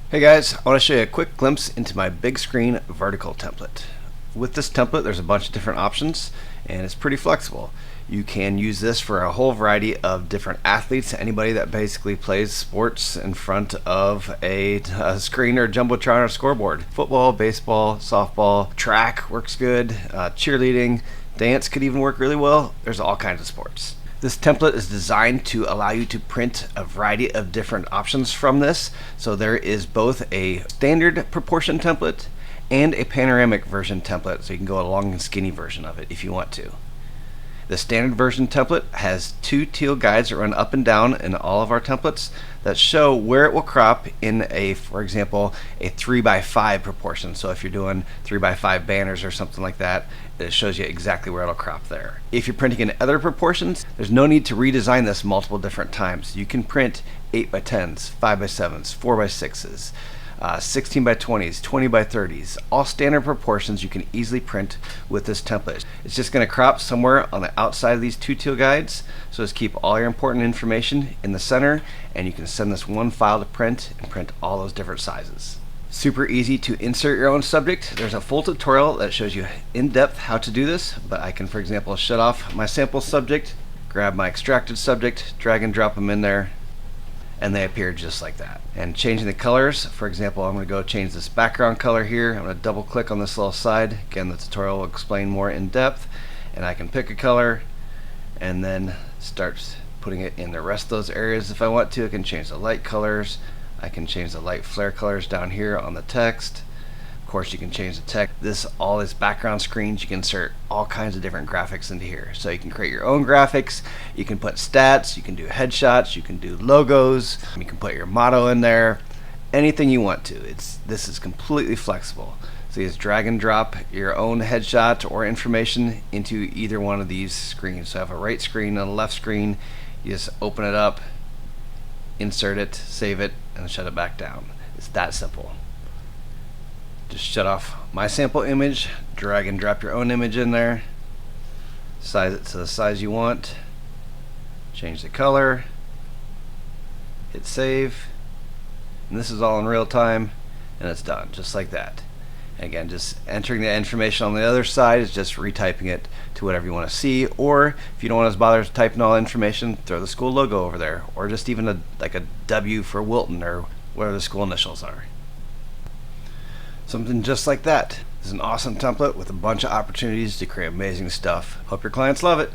Hey guys, I want to show you a quick glimpse into my big screen vertical template. With this template there's a bunch of different options and it's pretty flexible. You can use this for a whole variety of different athletes, anybody that basically plays sports in front of a screen or jumbotron or scoreboard. Football, baseball, softball, track works good, cheerleading, dance could even work really well. There's all kinds of sports. This template is designed to allow you to print a variety of different options from this. So there is both a standard proportion template and a panoramic version template, so you can go a long and skinny version of it if you want to. The standard version template has two teal guides that run up and down in all of our templates that show where it will crop in a, for example, a 3x5 proportion. So if you're doing 3x5 banners or something like that, it shows you exactly where it'll crop there. If you're printing in other proportions, there's no need to redesign this multiple different times. You can print 8x10s, 5x7s, 4x6s, 16x20s, 20x30s, all standard proportions you can easily print with this template. It's just going to crop somewhere on the outside of these two teal guides, so just keep all your important information in the center, and you can send this one file to print and print all those different sizes. Super easy to insert your own subject. There's a full tutorial that shows you in depth how to do this, but I can, for example, shut off my sample subject, grab my extracted subject, drag and drop them in there, and they appear just like that. And changing the colors, for example, I'm going to go change this background color here. I'm going to double click on this little side. Again, the tutorial will explain more in depth, and I can pick a color and then start putting it in the rest of those areas if I want to. I can change the light colors. I can change the light flare colors down here on the text. Of course, you can change the text. All this background screens, you can insert all kinds of different graphics into here. So you can create your own graphics, you can put stats, you can do headshots, you can do logos, you can put your motto in there, anything you want to. This is completely flexible. So you just drag and drop your own headshot or information into either one of these screens. So I have a right screen and a left screen. You just open it up, insert it, save it, and shut it back down. It's that simple. Just shut off my sample image, drag and drop your own image in there, size it to the size you want, change the color, hit save, and this is all in real time, and it's done just like that. And again, just entering the information on the other side is just retyping it to whatever you want to see, or if you don't want to bother typing all information, throw the school logo over there, or just even like a W for Wilton or whatever the school initials are. Something just like that. This is an awesome template with a bunch of opportunities to create amazing stuff. Hope your clients love it.